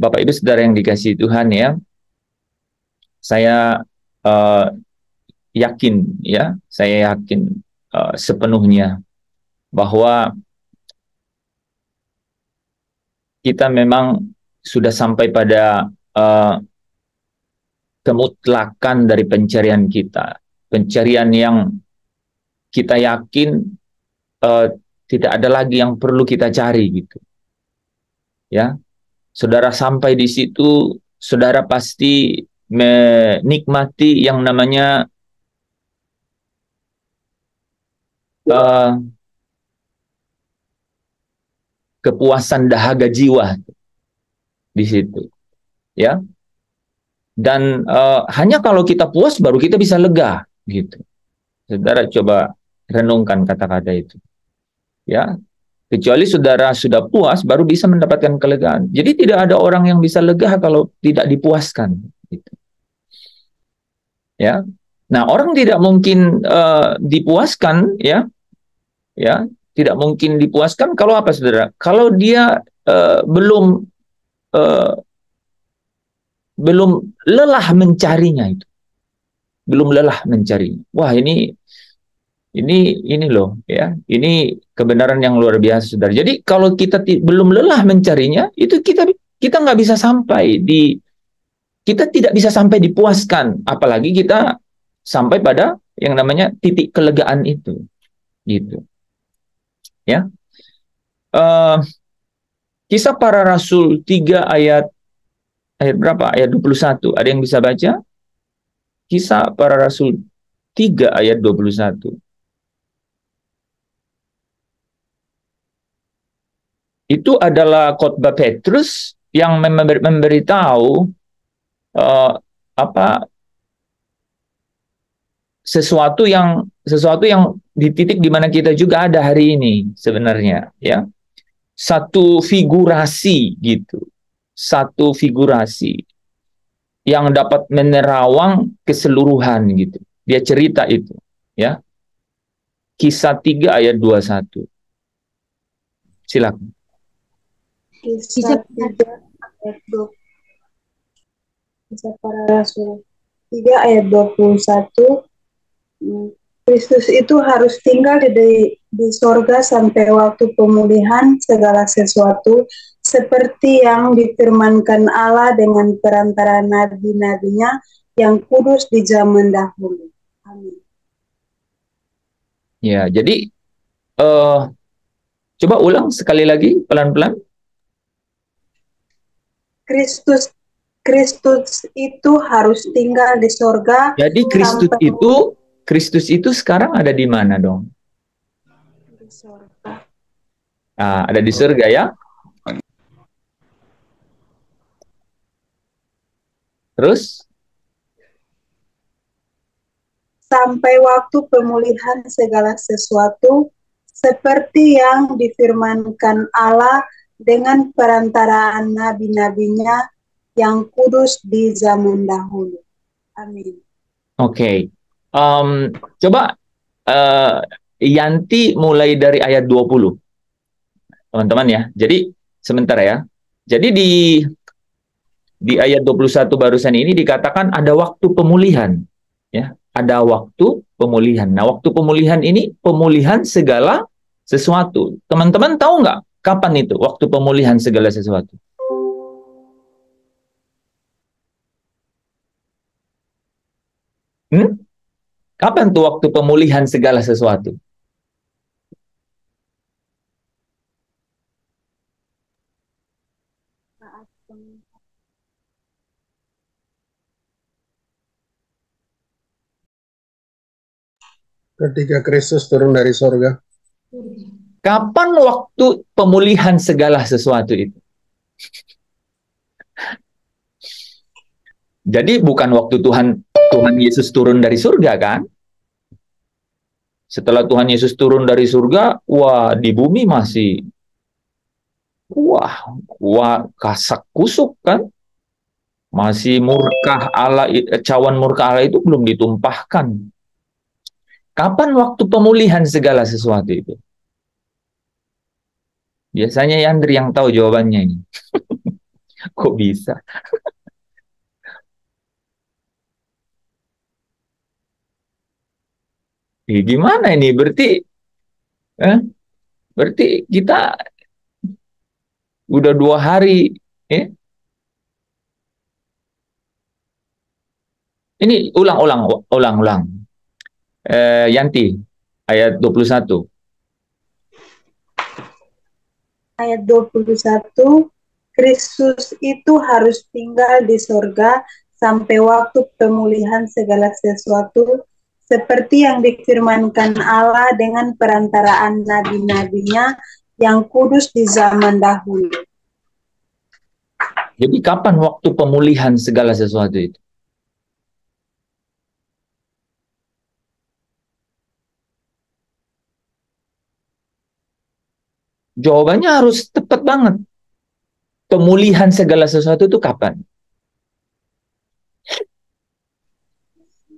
Bapak Ibu Saudara yang dikasihi Tuhan ya, saya uh, yakin ya, saya yakin sepenuhnya bahwa kita memang sudah sampai pada kemutlakan dari pencarian kita, pencarian yang kita yakin uh, tidak ada lagi yang perlu kita cari gitu, ya. Saudara sampai di situ, saudara pasti menikmati yang namanya uh, kepuasan dahaga jiwa di situ, ya. Dan hanya kalau kita puas baru kita bisa lega, gitu. Saudara coba renungkan kata-kata itu, ya. Kecuali saudara sudah puas baru bisa mendapatkan kelegaan. Jadi tidak ada orang yang bisa lega kalau tidak dipuaskan, gitu. Ya. Nah, orang tidak mungkin dipuaskan, ya, ya, tidak mungkin dipuaskan kalau apa, saudara? Kalau dia uh, belum lelah mencarinya itu, belum lelah mencarinya. Wah, ini loh, ya, ini kebenaran yang luar biasa, saudara. Jadi kalau kita belum lelah mencarinya, itu kita nggak bisa sampai di, kita tidak bisa sampai dipuaskan, apalagi kita sampai pada yang namanya titik kelegaan itu, gitu, ya. Uh, Kisah Para Rasul 3 ayat berapa? Ayat 21. Ada yang bisa baca? Kisah Para Rasul 3 ayat 21. Itu adalah khotbah Petrus yang memberitahu uh, apa sesuatu yang di titik di mana kita juga ada hari ini sebenarnya, ya. Satu figurasi gitu. Satu figurasi yang dapat menerawang keseluruhan gitu. Dia cerita itu, ya. Kisah 3 ayat 21. Silakan. Kisah 3 ayat 20. Kisah Para Rasul 3 ayat 21. Kristus itu harus tinggal di sorga sampai waktu pemulihan segala sesuatu, seperti yang difirmankan Allah dengan perantara nabi-nabinya yang kudus di zaman dahulu. Amin. Ya, jadi coba ulang sekali lagi pelan-pelan. Kristus itu harus tinggal di sorga. Jadi Kristus itu sekarang ada di mana dong? Di sorga. Ada di surga, ya. Terus? Sampai waktu pemulihan segala sesuatu, seperti yang difirmankan Allah dengan perantaraan nabi-nabinya yang kudus di zaman dahulu. Amin. Oke. Coba Yanti mulai dari ayat 20. Teman-teman ya. Jadi sebentar ya. Jadi di ayat 21 barusan ini dikatakan ada waktu pemulihan, ya. Ada waktu pemulihan. Nah, waktu pemulihan ini pemulihan segala sesuatu. Teman-teman tahu nggak kapan itu waktu pemulihan segala sesuatu? Kapan tuh waktu pemulihan segala sesuatu? Ketika Kristus turun dari sorga. Kapan waktu pemulihan segala sesuatu itu? Jadi bukan waktu Tuhan Yesus turun dari surga, kan? Setelah Tuhan Yesus turun dari surga, wah, di bumi masih kasak kusuk, kan? Masih murka Allah, cawan murka Allah itu belum ditumpahkan. Kapan waktu pemulihan segala sesuatu itu? Biasanya Yandri yang tahu jawabannya ini. Kok bisa? Gimana ini? Eh, berarti kita udah 2 hari. Eh? Ini ulang. Yanti, ayat 21. Ayat 21, Kristus itu harus tinggal di sorga sampai waktu pemulihan segala sesuatu, seperti yang difirmankan Allah dengan perantaraan nabi-nabinya yang kudus di zaman dahulu. Jadi kapan waktu pemulihan segala sesuatu itu? Jawabannya harus tepat banget. Pemulihan segala sesuatu itu kapan?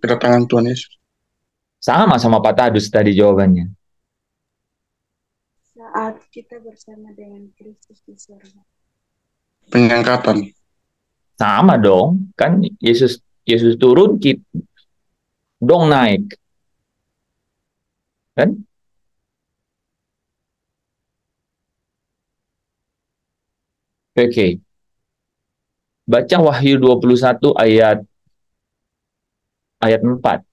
Kedatangan Tuhan Yesus. Sama Pak Tadus tadi jawabannya. Saat kita bersama dengan Kristus di sorga. Pengangkatan. Sama dong, kan Yesus turun, kita dong naik. Kan? Oke. Baca Wahyu 21 ayat 4.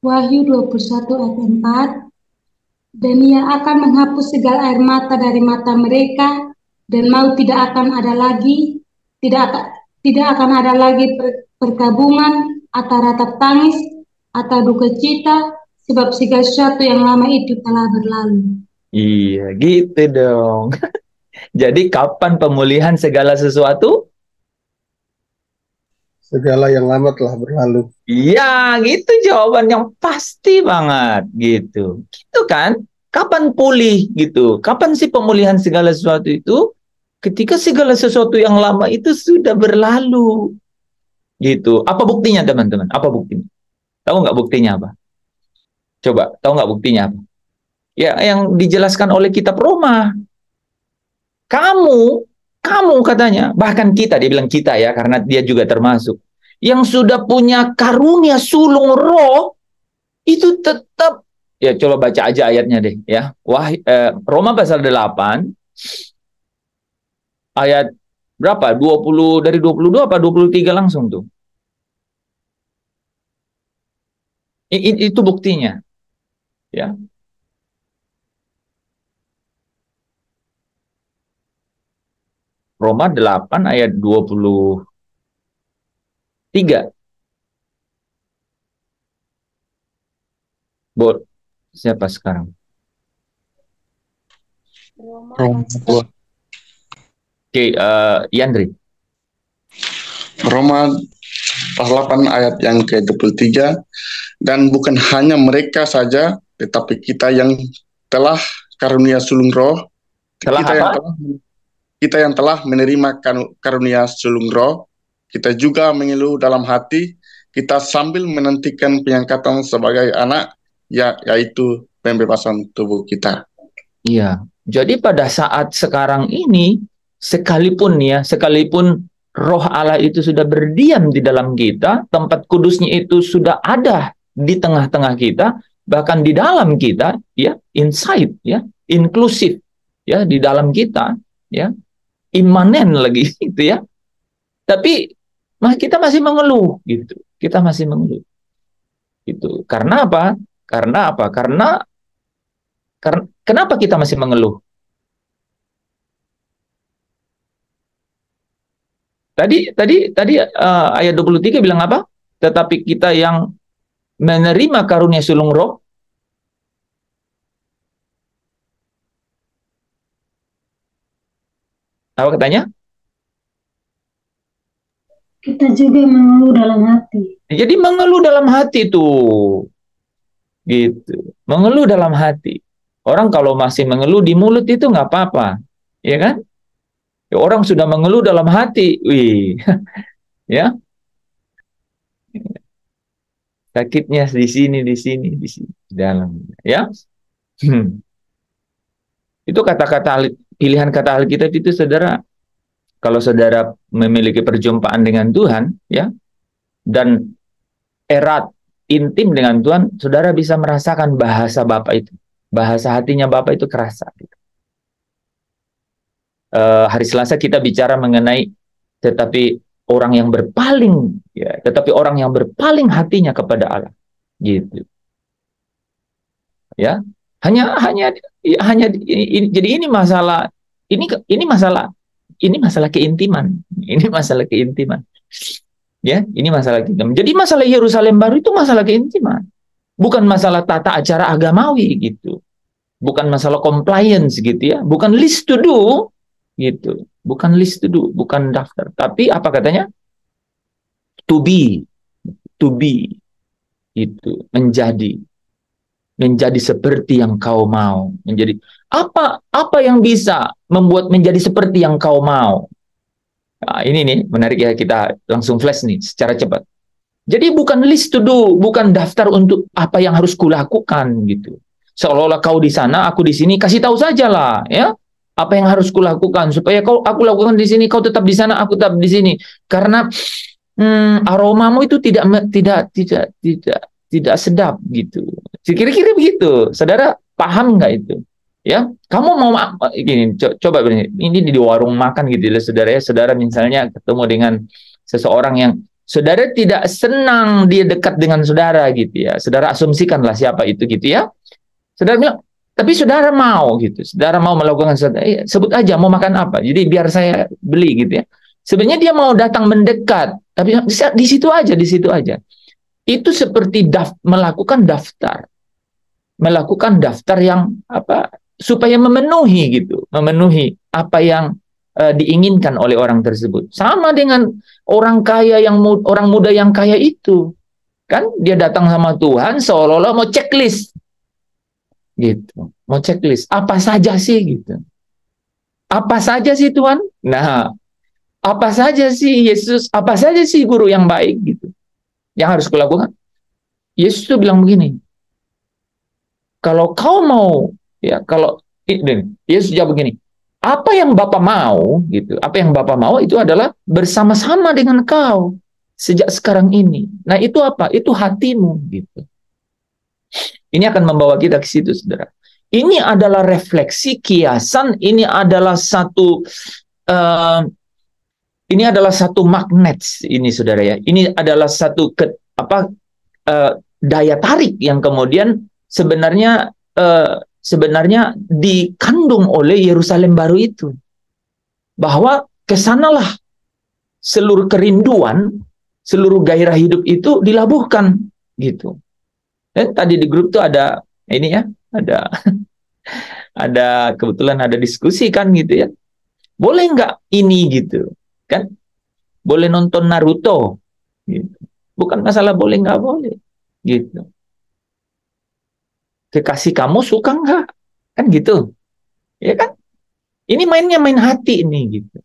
Wahyu 21 ayat 4. Dan ia akan menghapus segala air mata dari mata mereka, dan maut tidak akan ada lagi, tidak akan ada lagi perkabungan atau ratap tangis atau duka cita, sebab segala sesuatu yang lama itu telah berlalu. Iya, gitu dong. Jadi kapan pemulihan segala sesuatu? Segala yang lama telah berlalu. Iya, gitu jawaban yang pasti banget gitu. Gitu kan? Kapan pulih gitu? Kapan sih pemulihan segala sesuatu itu? Ketika segala sesuatu yang lama itu sudah berlalu. Gitu. Apa buktinya teman-teman? Apa buktinya? Tahu nggak buktinya apa? Coba, tahu nggak buktinya apa? Ya, yang dijelaskan oleh kitab Roma. Kamu katanya, bahkan kita, dia bilang kita ya, karena dia juga termasuk. Yang sudah punya karunia sulung roh, itu tetap, ya coba baca aja ayatnya deh ya. Roma pasal 8, ayat berapa? 20, dari 22 apa 23 langsung tuh. Itu buktinya. Ya. Roma 8 ayat 23. Siapa sekarang? Roma Oke, Yandri. Roma 8 ayat yang ke-23, dan bukan hanya mereka saja, tetapi kita yang telah karunia sulung roh, kita yang telah menerima karunia sulung roh, kita juga mengeluh dalam hati, kita sambil menantikan pengangkatan sebagai anak, yaitu pembebasan tubuh kita. Iya, jadi pada saat sekarang ini, sekalipun Roh Allah itu sudah berdiam di dalam kita, tempat kudusnya itu sudah ada di tengah-tengah kita, bahkan di dalam kita, ya, inside, ya, inklusif, ya, di dalam kita, ya, imanen lagi, gitu ya. Tapi kita masih mengeluh, gitu. Kita masih mengeluh, gitu. Karena apa? Kenapa kita masih mengeluh? Tadi ayat 23 bilang apa? Tetapi kita yang menerima karunia sulung roh, apa katanya? Kita juga mengeluh dalam hati. Jadi mengeluh dalam hati tuh. Gitu. Mengeluh dalam hati. Orang kalau masih mengeluh di mulut itu nggak apa-apa. Ya kan? Ya, orang sudah mengeluh dalam hati. Wih. Ya. Sakitnya di sini, di sini, di sini, di dalam. Ya, itu kata-kata pilihan kata Alkitab itu, saudara. Kalau saudara memiliki perjumpaan dengan Tuhan, ya, dan erat, intim dengan Tuhan, saudara bisa merasakan bahasa Bapa itu, bahasa hatinya Bapa itu kerasa. Gitu. Hari Selasa kita bicara mengenai tetapi orang yang berpaling, ya, tetapi orang yang berpaling hatinya kepada Allah, gitu. Ya, hanya jadi ini masalah, ini masalah keintiman, ini masalah keintiman. Ya, ini masalah keintiman. Jadi masalah Yerusalem baru itu masalah keintiman, bukan masalah tata acara agamawi gitu, bukan masalah compliance gitu ya, bukan list to do gitu, bukan list to do, bukan daftar, tapi apa katanya? To be itu menjadi seperti yang kau mau, menjadi apa yang bisa membuat menjadi seperti yang kau mau. Nah, ini nih menarik ya, kita langsung flash nih secara cepat. Jadi bukan list to do, bukan daftar untuk apa yang harus kulakukan gitu. Seolah-olah kau di sana, aku di sini, kasih tahu saja lah ya. Apa yang harus kulakukan supaya aku lakukan di sini, kau tetap di sana, aku tetap di sini. Karena aromamu itu tidak sedap gitu. Kira-kira begitu. Saudara paham nggak itu? Ya, kamu mau gini, coba ini di warung makan gitu ya, saudara ya. Saudara misalnya ketemu dengan seseorang yang saudara tidak senang dia dekat dengan saudara gitu ya. Saudara asumsikanlah siapa itu gitu ya. Saudara bilang, tapi saudara mau gitu. Saudara mau melakukan sebut aja mau makan apa. Jadi biar saya beli gitu ya. Sebenarnya dia mau datang mendekat, tapi di situ aja, di situ aja. Itu seperti melakukan daftar yang apa, supaya memenuhi gitu, memenuhi apa yang diinginkan oleh orang tersebut. Sama dengan orang kaya orang muda yang kaya itu, kan dia datang sama Tuhan seolah-olah mau checklist, gitu, mau checklist apa saja sih gitu, apa saja sih Tuhan, nah apa saja sih Yesus, apa saja sih guru yang baik gitu, yang harus kulakukan. Yesus itu bilang begini, kalau kau mau, ya kalau Yesus jawab begini, apa yang Bapa mau gitu, apa yang Bapa mau itu adalah bersama-sama dengan kau sejak sekarang ini. Nah itu apa? Itu hatimu gitu. Ini akan membawa kita ke situ, saudara. Ini adalah refleksi, kiasan. Ini adalah satu magnet, ini saudara ya. Ini adalah satu daya tarik yang kemudian sebenarnya dikandung oleh Yerusalem baru itu, bahwa kesanalah seluruh kerinduan, seluruh gairah hidup itu dilabuhkan gitu. Dan tadi di grup tuh ada ini ya, ada kebetulan ada diskusi kan gitu ya, boleh nggak ini gitu kan, boleh nonton Naruto gitu. Bukan masalah boleh nggak boleh gitu, kekasih kamu suka nggak kan gitu ya kan, ini mainnya main hati ini gitu.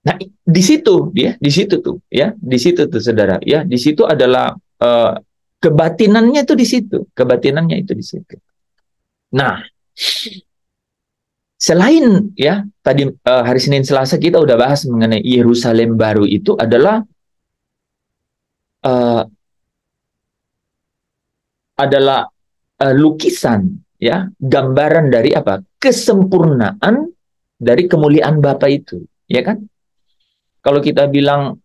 Nah di situ tuh ya, di situ tuh saudara ya, di situ adalah kebatinannya itu di situ, kebatinannya itu di situ. Nah selain ya tadi hari Senin Selasa kita udah bahas mengenai Yerusalem baru itu adalah lukisan ya, gambaran dari apa, kesempurnaan dari kemuliaan Bapa itu ya kan. Kalau kita bilang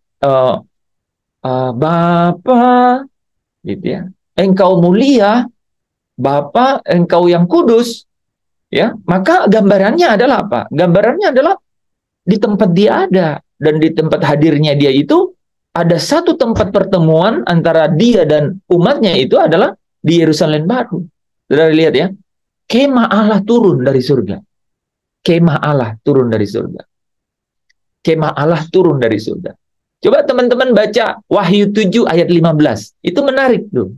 Bapa gitu ya, engkau mulia Bapa, engkau yang kudus ya, maka gambarannya adalah apa? Gambarannya adalah di tempat dia ada, dan di tempat hadirnya dia itu ada satu tempat pertemuan antara dia dan umatnya, itu adalah di Yerusalem baru. Saudara lihat ya, kemah Allah turun dari surga. Kemah Allah turun dari surga. Kemah Allah turun dari surga. Coba teman-teman baca Wahyu 7 ayat 15. Itu menarik tuh.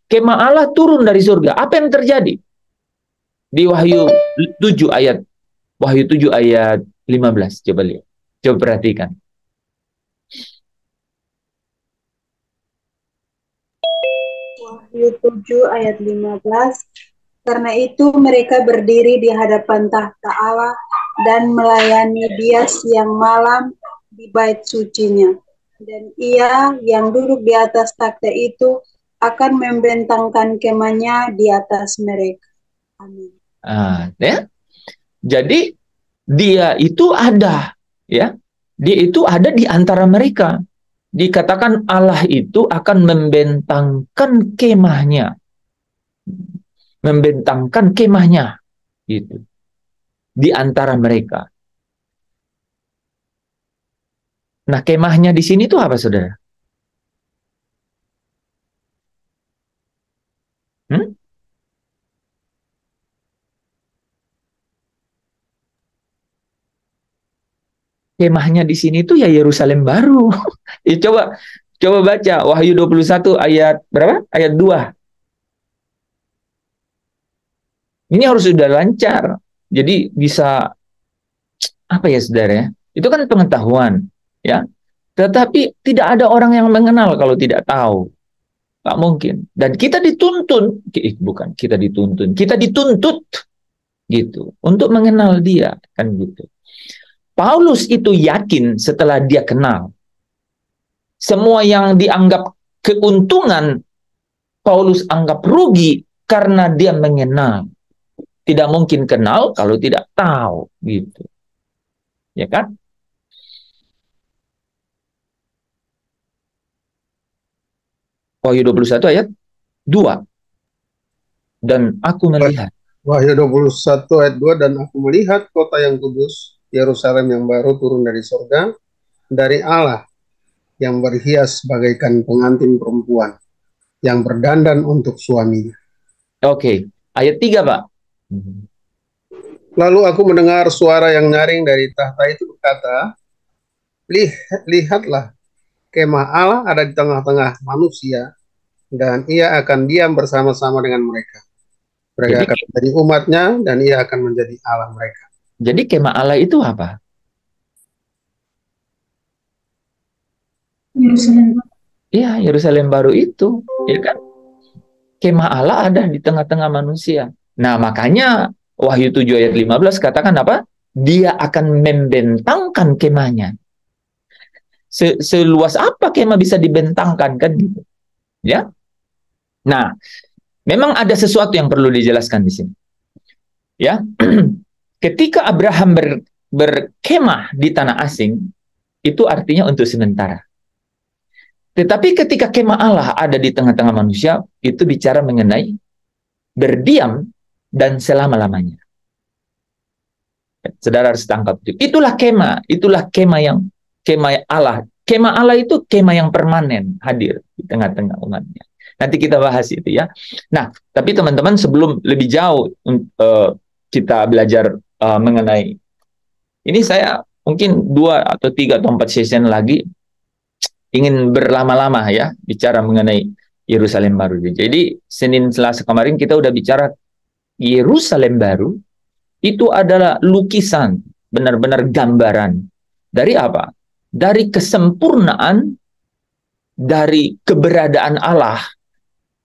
Kemah Allah turun dari surga. Apa yang terjadi? Di Wahyu 7 ayat 15. Coba lihat. Coba perhatikan. Wahyu 7 ayat 15. Karena itu mereka berdiri di hadapan tahta Allah dan melayani Dia siang malam di bait sucinya. Dan Ia yang duduk di atas takhta itu akan membentangkan kemahnya di atas mereka. Amin. Ya. Jadi Dia itu ada, ya. Dia itu ada di antara mereka. Dikatakan Allah itu akan membentangkan kemahnya. Membentangkan kemahnya gitu di antara mereka. Nah, kemahnya di sini tuh apa, Saudara? Kemahnya di sini tuh ya Yerusalem baru. Ya, coba baca Wahyu 21 ayat berapa? Ayat 2. Ini harus sudah lancar. Jadi bisa apa ya, Saudara ya? Itu kan pengetahuan, ya. Tetapi tidak ada orang yang mengenal kalau tidak tahu. Nggak mungkin. Dan kita dituntun, bukan kita dituntun, kita dituntut gitu untuk mengenal Dia, kan gitu. Paulus itu yakin setelah dia kenal. Semua yang dianggap keuntungan, Paulus anggap rugi karena dia mengenal. Tidak mungkin kenal kalau tidak tahu, gitu. Ya kan? Wahyu 21 ayat 2. Dan aku melihat. Wahyu 21 ayat 2, dan aku melihat kota yang kudus, Yerusalem yang baru turun dari surga, dari Allah, yang berhias bagaikan pengantin perempuan, yang berdandan untuk suaminya. Oke, ayat 3, Pak. Lalu aku mendengar suara yang nyaring dari tahta itu berkata, lihatlah, kemah Allah ada di tengah-tengah manusia, dan Ia akan diam bersama-sama dengan mereka. Mereka akan menjadi umatnya, dan Ia akan menjadi Allah mereka. Jadi kemah Allah itu apa? Yerusalem. Iya, Yerusalem baru itu, ya kan? Kemah Allah ada di tengah-tengah manusia. Nah, makanya Wahyu 7 ayat 15 katakan apa? Dia akan membentangkan kemahnya. Seluas apa kemah bisa dibentangkan, kan gitu. Ya. Nah, memang ada sesuatu yang perlu dijelaskan di sini. Ya. Ketika Abraham berkemah di tanah asing, itu artinya untuk sementara. Tetapi ketika kemah Allah ada di tengah-tengah manusia, itu bicara mengenai berdiam dan selama-lamanya. Saudara harus tangkap itu. Itulah kemah yang kemah Allah. Kemah Allah itu kemah yang permanen hadir di tengah-tengah umatnya. Nanti kita bahas itu ya. Nah, tapi teman-teman sebelum lebih jauh kita belajar mengenai ini, saya mungkin 2 atau 3 atau 4 session lagi ingin berlama-lama ya bicara mengenai Yerusalem baru. Jadi Senin Selasa kemarin kita udah bicara Yerusalem baru itu adalah lukisan, benar-benar gambaran dari apa? Dari kesempurnaan, dari keberadaan Allah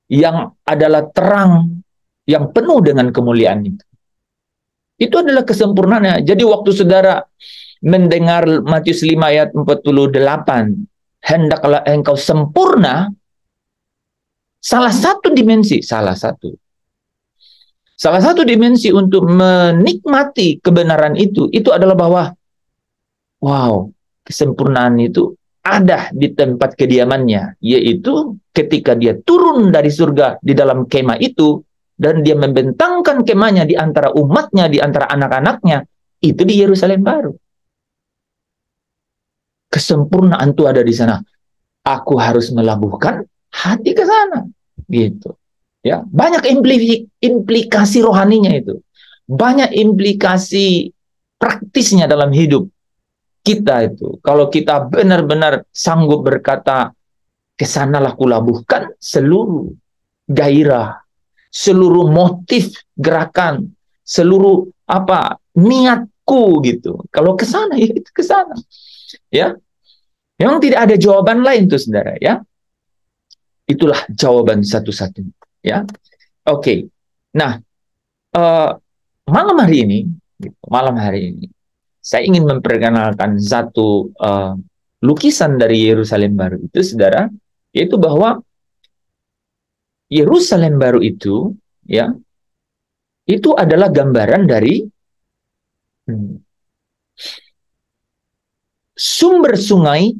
yang adalah terang, yang penuh dengan kemuliaan itu. Itu adalah kesempurnaannya. Jadi waktu saudara mendengar Matius 5 ayat 48, hendaklah engkau sempurna, salah satu dimensi untuk menikmati kebenaran itu adalah bahwa wow, kesempurnaan itu ada di tempat kediamannya, yaitu ketika dia turun dari surga di dalam kemah itu, dan dia membentangkan kemahnya di antara umatnya, di antara anak-anaknya, itu di Yerusalem baru. Kesempurnaan itu ada di sana. Aku harus melabuhkan hati ke sana, gitu. Ya, banyak implikasi rohaninya itu, banyak implikasi praktisnya dalam hidup kita itu. Kalau kita benar-benar sanggup berkata, kesanalah kulabuhkan seluruh gairah, seluruh motif gerakan, seluruh niatku gitu. Kalau ke sana ya itu ke sana. Ya. Memang tidak ada jawaban lain tuh saudara ya. Itulah jawaban satu-satunya. Ya, oke. Nah, malam hari ini, saya ingin memperkenalkan satu lukisan dari Yerusalem baru itu, saudara, yaitu bahwa Yerusalem baru itu, ya, itu adalah gambaran dari sumber sungai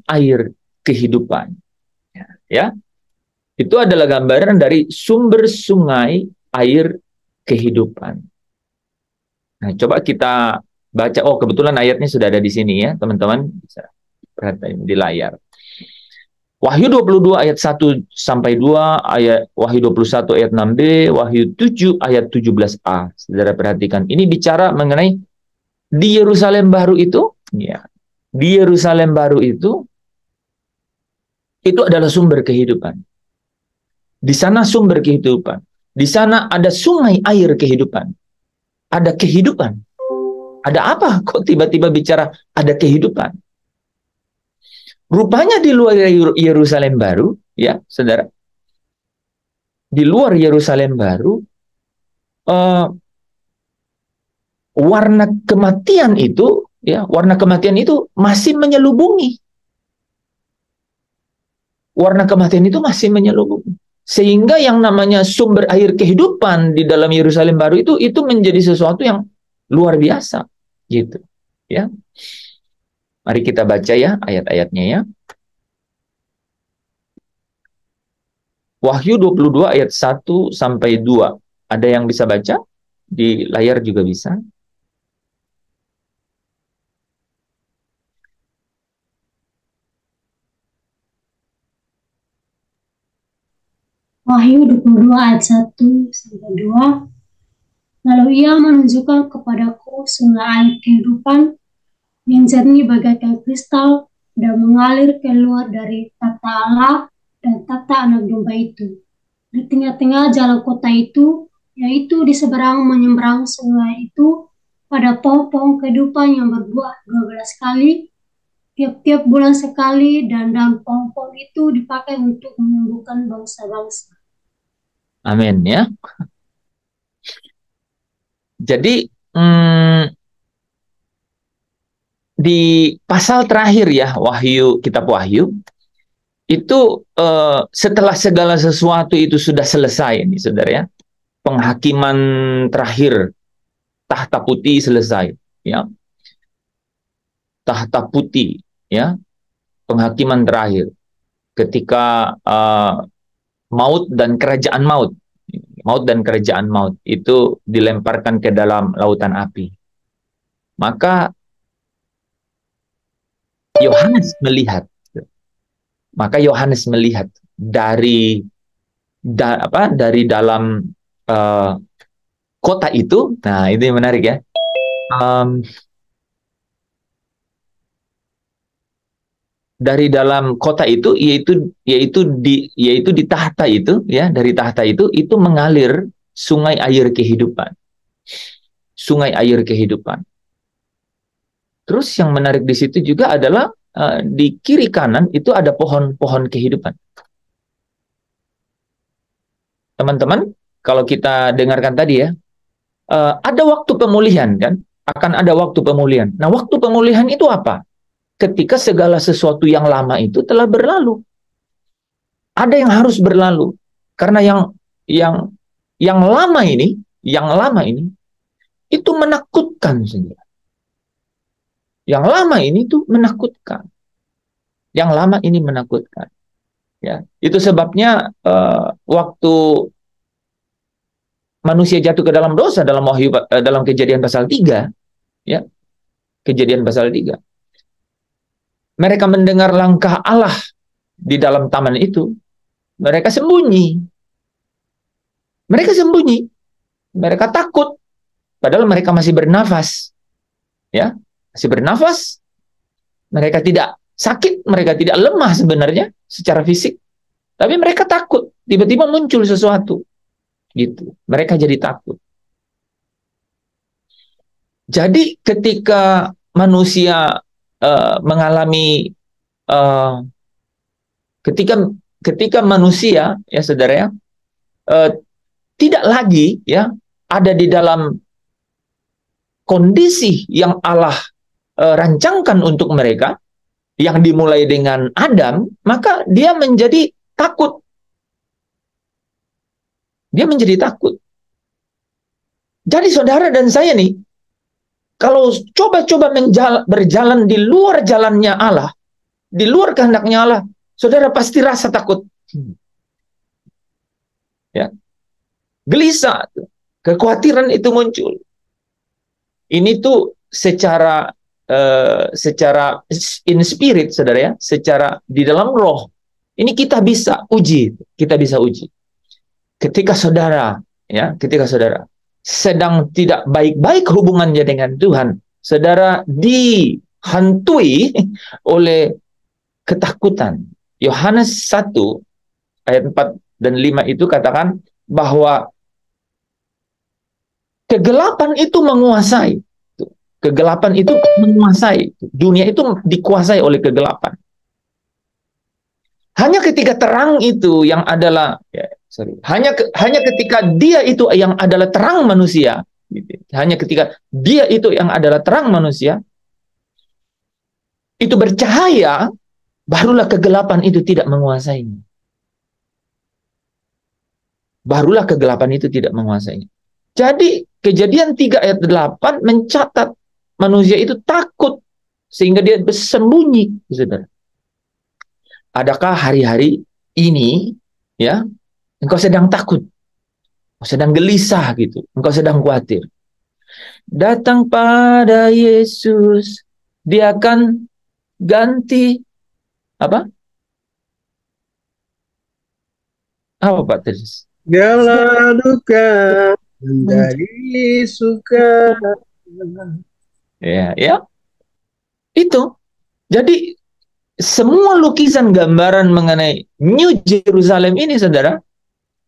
air kehidupan. Ya, itu adalah gambaran dari sumber sungai air kehidupan. Nah, coba kita baca. Oh, kebetulan ayatnya sudah ada di sini ya, teman-teman. Bisa perhatiin di layar. Wahyu 22 ayat 1 sampai 2, Wahyu 21 ayat 6b, Wahyu 7 ayat 17a. Saudara perhatikan, ini bicara mengenai di Yerusalem baru itu, ya. Di Yerusalem baru itu adalah sumber kehidupan. Di sana sumber kehidupan. Di sana ada sungai air kehidupan. Ada kehidupan. Ada apa? Kok tiba-tiba bicara ada kehidupan? Rupanya di luar Yerusalem baru, ya, saudara, di luar Yerusalem baru, warna kematian itu, ya, warna kematian itu masih menyelubungi. Warna kematian itu masih menyelubungi. Sehingga yang namanya sumber air kehidupan di dalam Yerusalem baru itu menjadi sesuatu yang luar biasa, gitu, ya. Mari kita baca ya ayat-ayatnya ya. Wahyu 22 ayat 1 sampai 2. Ada yang bisa baca? Di layar juga bisa. Wahyu 22 ayat 1 sampai 2. Lalu ia menunjukkan kepadaku sungai air kehidupan yang jernih bagaikan kristal dan mengalir keluar dari takhta Allah dan takhta anak domba itu. Di tengah-tengah jalan kota itu, yaitu di seberang menyeberang sungai itu, pada pohon-pohon kehidupan yang berbuah 12 kali, tiap-tiap bulan sekali, dan daun pohon-pohon itu dipakai untuk menyembuhkan bangsa-bangsa. Amin ya. Jadi di pasal terakhir ya, kitab Wahyu, itu setelah segala sesuatu itu sudah selesai nih, saudara ya. Penghakiman terakhir, tahta putih selesai, ya. Tahta putih, ya. Penghakiman terakhir. Ketika maut dan kerajaan maut itu dilemparkan ke dalam lautan api. Maka Yohanes melihat dari dalam kota itu. Nah, itu yang menarik ya. Dari dalam kota itu, yaitu di tahta itu, ya, dari tahta itu mengalir sungai air kehidupan. Sungai air kehidupan. Terus yang menarik di situ juga adalah di kiri kanan itu ada pohon-pohon kehidupan. Teman-teman, kalau kita dengarkan tadi ya, ada waktu pemulihan kan? Akan ada waktu pemulihan. Nah, waktu pemulihan itu apa? Ketika segala sesuatu yang lama itu telah berlalu. Ada yang harus berlalu. Karena yang lama ini itu menakutkan sendiri. Yang lama ini tuh menakutkan. Yang lama ini menakutkan. Ya, itu sebabnya waktu manusia jatuh ke dalam dosa dalam Kejadian pasal 3, ya. Kejadian pasal 3. Mereka mendengar langkah Allah di dalam taman itu. Mereka sembunyi. Mereka takut. Padahal mereka masih bernafas. Ya, masih bernafas. Mereka tidak sakit, mereka tidak lemah sebenarnya secara fisik. Tapi mereka takut. Tiba-tiba muncul sesuatu. Gitu. Mereka jadi takut. Jadi ketika manusia mengalami ketika manusia, ya saudara ya, tidak lagi ya ada di dalam kondisi yang Allah rancangkan untuk mereka, yang dimulai dengan Adam, maka dia menjadi takut. Dia menjadi takut. Jadi saudara dan saya nih, kalau coba-coba berjalan di luar jalannya Allah, di luar kehendaknya Allah, saudara pasti rasa takut. Ya. Gelisah, kekhawatiran itu muncul. Ini tuh secara in spirit, saudara ya, secara di dalam roh. Ini kita bisa uji, Ketika saudara sedang tidak baik-baik hubungannya dengan Tuhan, saudara dihantui oleh ketakutan. Yohanes 1 ayat 4 dan 5 itu katakan bahwa kegelapan itu menguasai. Kegelapan itu menguasai. Dunia itu dikuasai oleh kegelapan. Hanya ketika terang itu yang adalah hanya ketika dia itu yang adalah terang manusia, hanya ketika dia itu yang adalah terang manusia, itu bercahaya, barulah kegelapan itu tidak menguasainya. Barulah kegelapan itu tidak menguasainya. Jadi Kejadian 3 ayat 8 mencatat manusia itu takut sehingga dia bersembunyi, saudara. Adakah hari-hari ini ya engkau sedang takut, engkau sedang gelisah gitu, engkau sedang khawatir? Datang pada Yesus, dia akan ganti apa? Apa Pak Terus? Segala duka menjadi suka. Ya. Itu. Jadi semua lukisan gambaran mengenai New Jerusalem ini, saudara,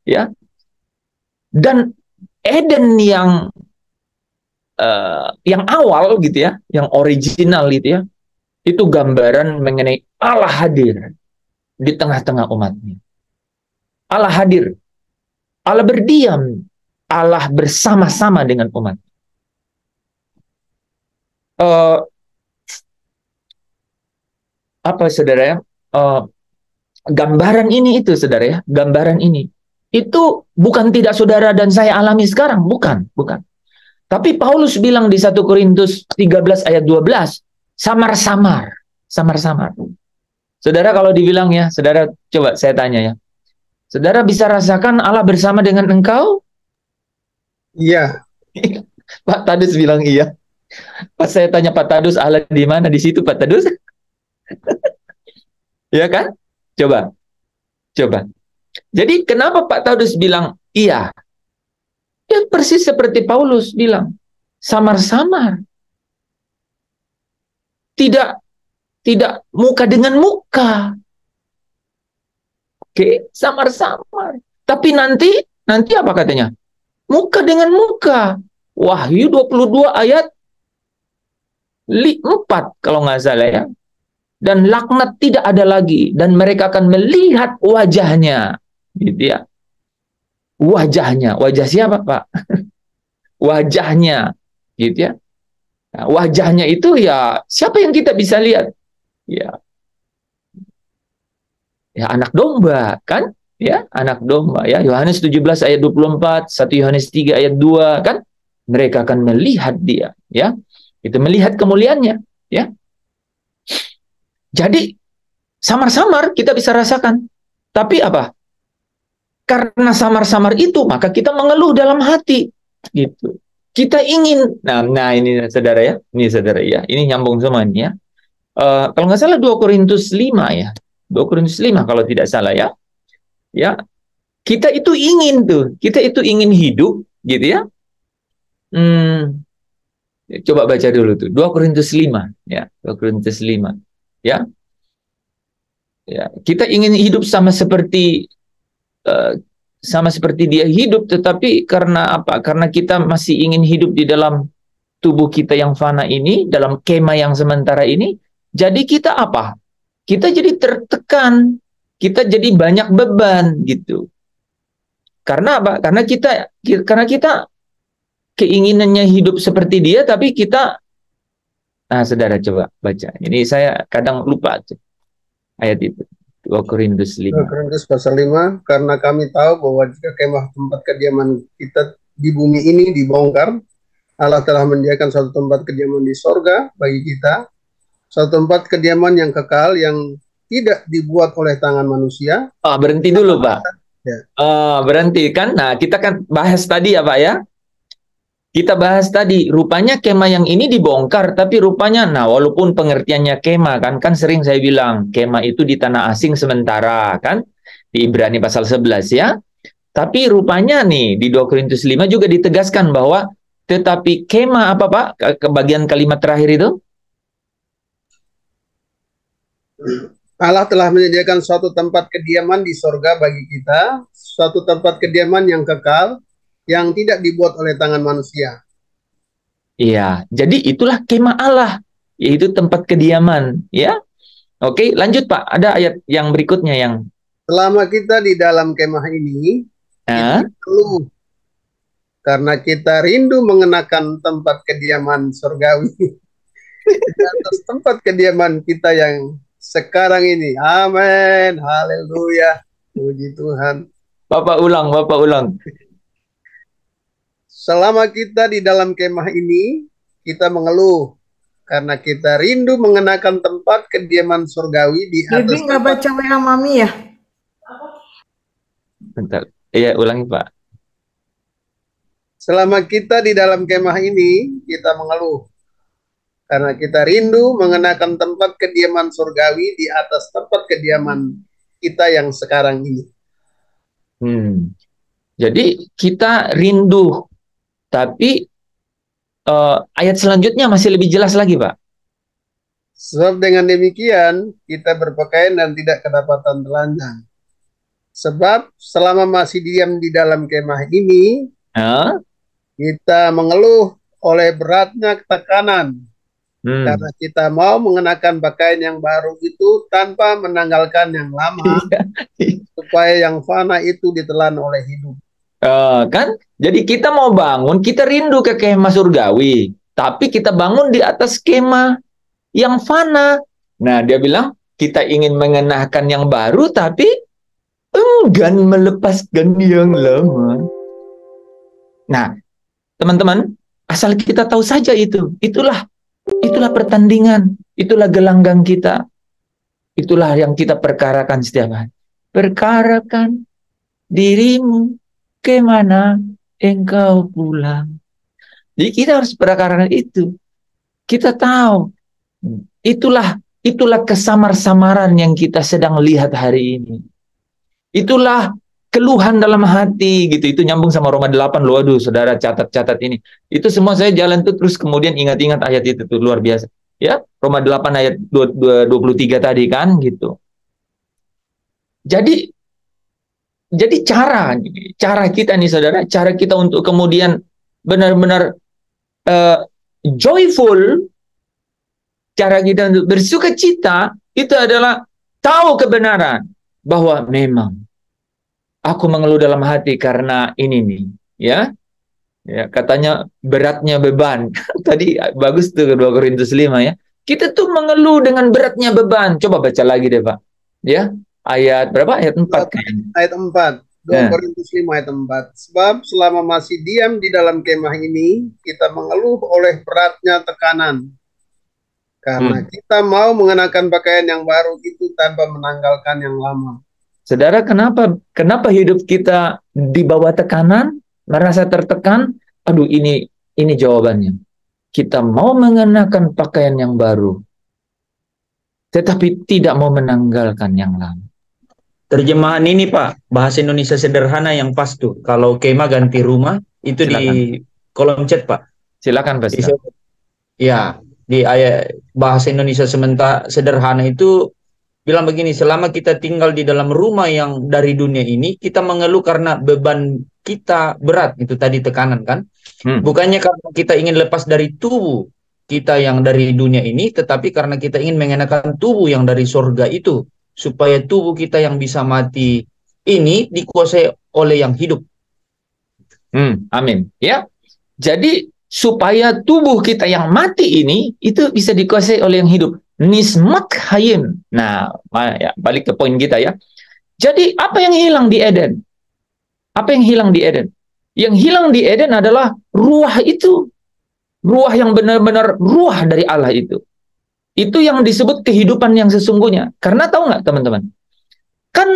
ya, dan Eden yang awal gitu ya, yang original gitu ya, itu gambaran mengenai Allah hadir di tengah-tengah umatnya. Allah hadir, Allah berdiam, Allah bersama-sama dengan umat. Apa saudara ya? Gambaran ini itu saudara ya, gambaran ini itu bukan tidak saudara dan saya alami sekarang, bukan. Tapi Paulus bilang di 1 Korintus 13 ayat 12, samar-samar. Saudara kalau dibilang ya, saudara coba saya tanya ya. Saudara bisa rasakan Allah bersama dengan engkau? Iya. Pak Tadus bilang iya. Pas saya tanya Pak Tadus, Allah di mana? Di situ Pak Tadus. Ya kan? Coba. Jadi kenapa Pak Tadus bilang iya? Ya persis seperti Paulus bilang, samar-samar. Tidak muka dengan muka. Oke, samar-samar. Tapi nanti apa katanya? Muka dengan muka. Wahyu 22 ayat 4 kalau nggak salah ya. Dan laknat tidak ada lagi, dan mereka akan melihat wajahnya, gitu ya. Wajahnya, wajah siapa Pak? Wajahnya, gitu ya. Nah, wajahnya itu ya siapa yang kita bisa lihat? Ya anak domba kan? Ya, anak domba ya. Yohanes 17 ayat 24, 1 Yohanes 3 ayat 2 kan? Mereka akan melihat dia, ya. Itu melihat kemuliaannya, ya. Jadi samar-samar kita bisa rasakan. Tapi apa? Karena samar-samar itu, maka kita mengeluh dalam hati, gitu. Kita ingin, nah ini saudara ya, ini nyambung semua ini ya. Kalau nggak salah 2 Korintus 5 ya, 2 Korintus 5 kalau tidak salah ya. Ya, kita itu ingin hidup, gitu ya. Coba baca dulu tuh, 2 Korintus 5 ya, 2 Korintus 5 ya. Ya, kita ingin hidup sama seperti dia hidup, tetapi karena apa? Karena kita masih ingin hidup di dalam tubuh kita yang fana ini, dalam kemah yang sementara ini, jadi kita apa? Kita jadi tertekan, kita jadi banyak beban gitu. Karena apa? Karena kita keinginannya hidup seperti dia, tapi kita, nah saudara coba baca. Ini saya kadang lupa tuh, ayat itu. 2 Korintus 5. 2 Korintus pasal 5, karena kami tahu bahwa jika kemah tempat kediaman kita di bumi ini dibongkar, Allah telah menyediakan suatu tempat kediaman di sorga bagi kita, suatu tempat kediaman yang kekal, yang tidak dibuat oleh tangan manusia. Berhenti dulu, Pak. Ya. Berhenti kan? Nah, kita kan bahas tadi ya, Pak ya. Kita bahas tadi, rupanya kemah yang ini dibongkar, tapi rupanya, nah walaupun pengertiannya kemah, kan sering saya bilang, kemah itu di tanah asing sementara, kan? Di Ibrani pasal 11 ya. Tapi rupanya nih, di 2 Korintus 5 juga ditegaskan bahwa, tetapi kemah apa Pak? Bagian kalimat terakhir itu? Allah telah menyediakan suatu tempat kediaman di sorga bagi kita, suatu tempat kediaman yang kekal, yang tidak dibuat oleh tangan manusia. Iya, jadi itulah kemah Allah, yaitu tempat kediaman, ya. Oke, lanjut Pak. Ada ayat yang berikutnya yang selama kita di dalam kemah ini, kita keluh karena kita rindu mengenakan tempat kediaman surgawi di atas tempat kediaman kita yang sekarang ini. Amin, haleluya, puji Tuhan. Bapak ulang. Selama kita di dalam kemah ini, kita mengeluh karena kita rindu mengenakan tempat kediaman surgawi di atas. Bibi nggak baca WA Mami ya? Bentar, iya ulangi Pak. Selama kita di dalam kemah ini, kita mengeluh karena kita rindu mengenakan tempat kediaman surgawi di atas tempat kediaman kita yang sekarang ini. Jadi kita rindu. Tapi ayat selanjutnya masih lebih jelas lagi, Pak. Sebab dengan demikian kita berpakaian dan tidak kedapatan telanjang. Sebab selama masih diam di dalam kemah ini, kita mengeluh oleh beratnya tekanan. Karena kita mau mengenakan pakaian yang baru itu tanpa menanggalkan yang lama, supaya yang fana itu ditelan oleh hidup. Kan? Jadi kita mau bangun, kita rindu ke kemah surgawi, tapi kita bangun di atas kemah yang fana. Nah, dia bilang kita ingin mengenakan yang baru, tapi enggan melepaskan yang lama. Nah, teman-teman, asal kita tahu saja itulah pertandingan, itulah gelanggang kita, itulah yang kita perkarakan setiap hari. Perkarakan dirimu, kemana engkau pulang. Jadi kita harus perkarakan itu. Kita tahu itulah kesamar-samaran yang kita sedang lihat hari ini. Itulah keluhan dalam hati gitu. Itu nyambung sama Roma 8 loh. Aduh, saudara catat ini. Itu semua saya jalan tuh terus kemudian ingat-ingat ayat itu tuh luar biasa. Ya, Roma 8 ayat 23 tadi kan gitu. Jadi cara kita nih saudara, cara kita untuk kemudian benar-benar joyful, cara kita untuk bersuka cita itu adalah tahu kebenaran bahwa memang aku mengeluh dalam hati karena ini nih, ya katanya beratnya beban. Tadi bagus tuh 2 Korintus 5 ya. Kita tuh mengeluh dengan beratnya beban. Coba baca lagi deh Pak, ya. Ayat berapa? Ayat 4 kayaknya. Ayat 4. 2 Korintus 5 ayat 4. Sebab selama masih diam di dalam kemah ini, kita mengeluh oleh beratnya tekanan. Karena kita mau mengenakan pakaian yang baru itu tanpa menanggalkan yang lama. Saudara, kenapa hidup kita di bawah tekanan, merasa tertekan? Aduh, ini jawabannya. Kita mau mengenakan pakaian yang baru, tetapi tidak mau menanggalkan yang lama. Terjemahan ini Pak, bahasa Indonesia sederhana yang pas tuh. Kalau kemah ganti rumah, itu silakan. Di kolom chat Pak. Silakan Pak. Ya, di ayat bahasa Indonesia sederhana itu bilang begini, selama kita tinggal di dalam rumah yang dari dunia ini, kita mengeluh karena beban kita berat, itu tadi tekanan kan. Bukannya karena kita ingin lepas dari tubuh kita yang dari dunia ini, tetapi karena kita ingin mengenakan tubuh yang dari surga itu, supaya tubuh kita yang bisa mati ini dikuasai oleh yang hidup. Amin. Ya. Jadi supaya tubuh kita yang mati ini itu bisa dikuasai oleh yang hidup. Nismat hayim. Nah, ya, balik ke poin kita ya. Jadi apa yang hilang di Eden? Apa yang hilang di Eden? Yang hilang di Eden adalah ruah itu. Ruah yang benar-benar ruah dari Allah itu. Itu yang disebut kehidupan yang sesungguhnya. Karena tahu nggak teman-teman? Kan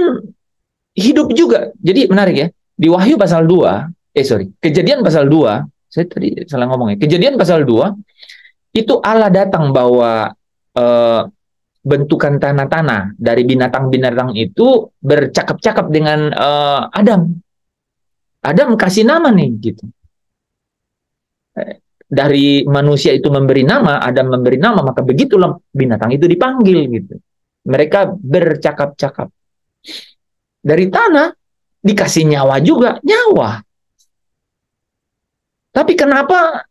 hidup juga. Jadi menarik ya. Di Wahyu pasal 2, Kejadian pasal 2, saya tadi salah ngomong ya. Kejadian pasal 2, itu Allah datang bawa bentukan tanah-tanah dari binatang-binatang itu bercakap-cakap dengan Adam. Adam kasih nama nih gitu. Dari manusia itu memberi nama, Adam memberi nama, maka begitulah binatang itu dipanggil gitu. Mereka bercakap-cakap. Dari tanah dikasih nyawa juga, nyawa. Tapi kenapa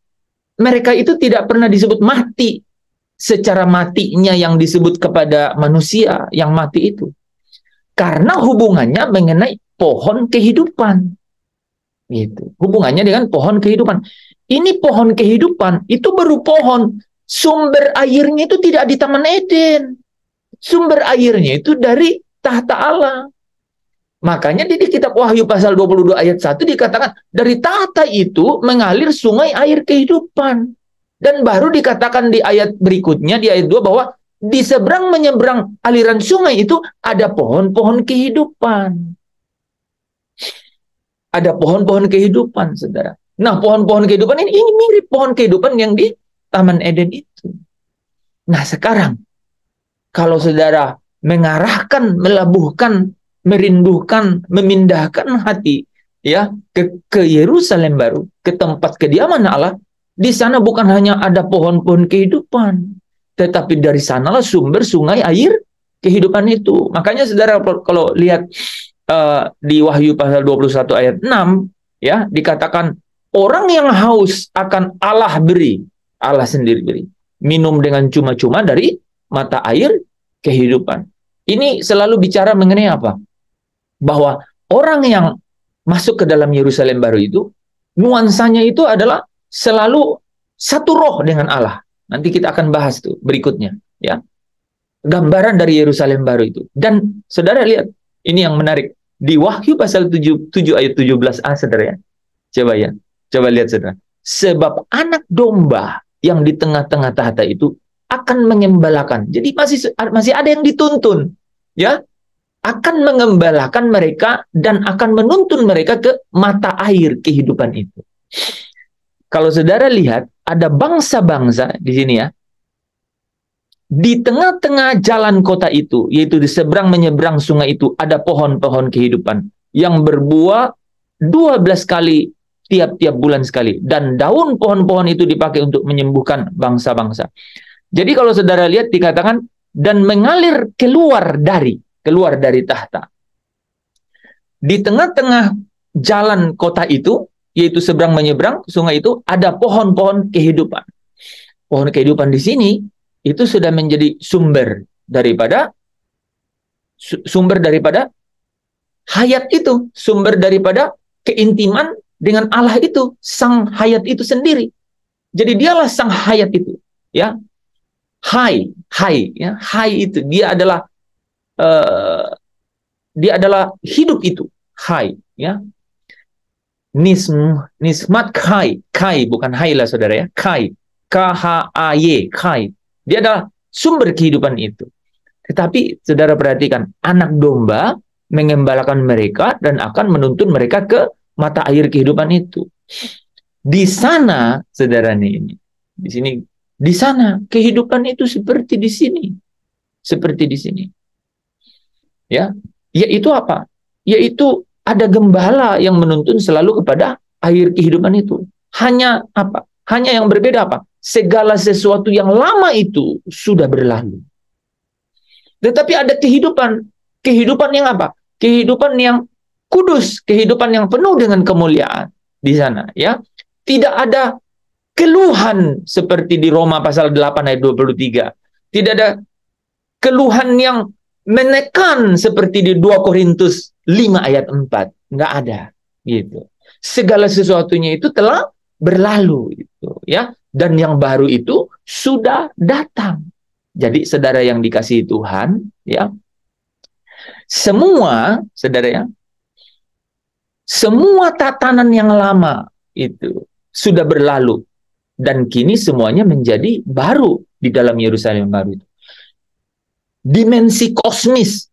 mereka itu tidak pernah disebut mati secara matinya yang disebut kepada manusia yang mati itu? Karena hubungannya mengenai pohon kehidupan. Gitu. Hubungannya dengan pohon kehidupan. Ini pohon kehidupan, itu baru pohon. Sumber airnya itu tidak di Taman Eden. Sumber airnya itu dari tahta Allah. Makanya di kitab Wahyu pasal 22 ayat 1 dikatakan, dari tahta itu mengalir sungai air kehidupan. Dan baru dikatakan di ayat berikutnya, di ayat 2, bahwa di seberang menyeberang aliran sungai itu ada pohon-pohon kehidupan. Ada pohon-pohon kehidupan, saudara. Nah, pohon-pohon kehidupan ini mirip pohon kehidupan yang di Taman Eden itu. Nah, sekarang, kalau saudara mengarahkan, melabuhkan, merindukan, memindahkan hati ya ke Yerusalem baru, ke tempat kediaman Allah, di sana bukan hanya ada pohon-pohon kehidupan, tetapi dari sanalah sumber sungai air kehidupan itu. Makanya saudara kalau lihat di Wahyu pasal 21 ayat 6 ya, dikatakan orang yang haus akan Allah beri, Allah sendiri beri minum dengan cuma-cuma dari mata air kehidupan. Ini selalu bicara mengenai apa? Bahwa orang yang masuk ke dalam Yerusalem baru itu, nuansanya itu adalah selalu satu roh dengan Allah. Nanti kita akan bahas tuh berikutnya ya. Gambaran dari Yerusalem baru itu. Dan saudara lihat, ini yang menarik. Di Wahyu pasal 7 ayat 17a, saudara ya. Coba lihat saudara. Sebab anak domba yang di tengah-tengah tahta itu akan mengembalakan. Jadi masih ada yang dituntun. Ya. Akan mengembalakan mereka dan akan menuntun mereka ke mata air kehidupan itu. Kalau saudara lihat, ada bangsa-bangsa di sini ya. Di tengah-tengah jalan kota itu, yaitu di seberang menyeberang sungai itu, ada pohon-pohon kehidupan yang berbuah 12 kali tiap-tiap bulan sekali. Dan daun pohon-pohon itu dipakai untuk menyembuhkan bangsa-bangsa. Jadi kalau saudara lihat dikatakan, dan mengalir keluar dari tahta. Di tengah-tengah jalan kota itu, yaitu seberang menyeberang sungai itu, ada pohon-pohon kehidupan. Pohon kehidupan di sini itu sudah menjadi sumber daripada hayat itu, sumber daripada keintiman dengan Allah itu, sang hayat itu sendiri. Jadi dialah sang hayat itu, ya. Hai ya, hai itu dia adalah hidup itu, hai ya. Nismat kai bukan hai lah saudara ya, kai, K-H-A-Y, kai. Dia adalah sumber kehidupan itu. Tetapi saudara perhatikan, anak domba mengembalakan mereka dan akan menuntun mereka ke mata air kehidupan itu. Di sana, saudara ini, di sana kehidupan itu seperti di sini. Seperti di sini. Ya, yaitu apa? Yaitu ada gembala yang menuntun selalu kepada air kehidupan itu. Hanya apa? Hanya yang berbeda apa? Segala sesuatu yang lama itu sudah berlalu. Tetapi ada kehidupan yang apa? Kehidupan yang kudus, kehidupan yang penuh dengan kemuliaan di sana, ya. Tidak ada keluhan seperti di Roma pasal 8 ayat 23. Tidak ada keluhan yang menekan seperti di 2 Korintus 5 ayat 4. Nggak ada. Gitu. Segala sesuatunya itu telah berlalu. Gitu, ya. Dan yang baru itu sudah datang. Jadi saudara yang dikasihi Tuhan, ya, semua, saudara ya, semua tatanan yang lama itu sudah berlalu dan kini semuanya menjadi baru di dalam Yerusalem baru itu. Dimensi kosmis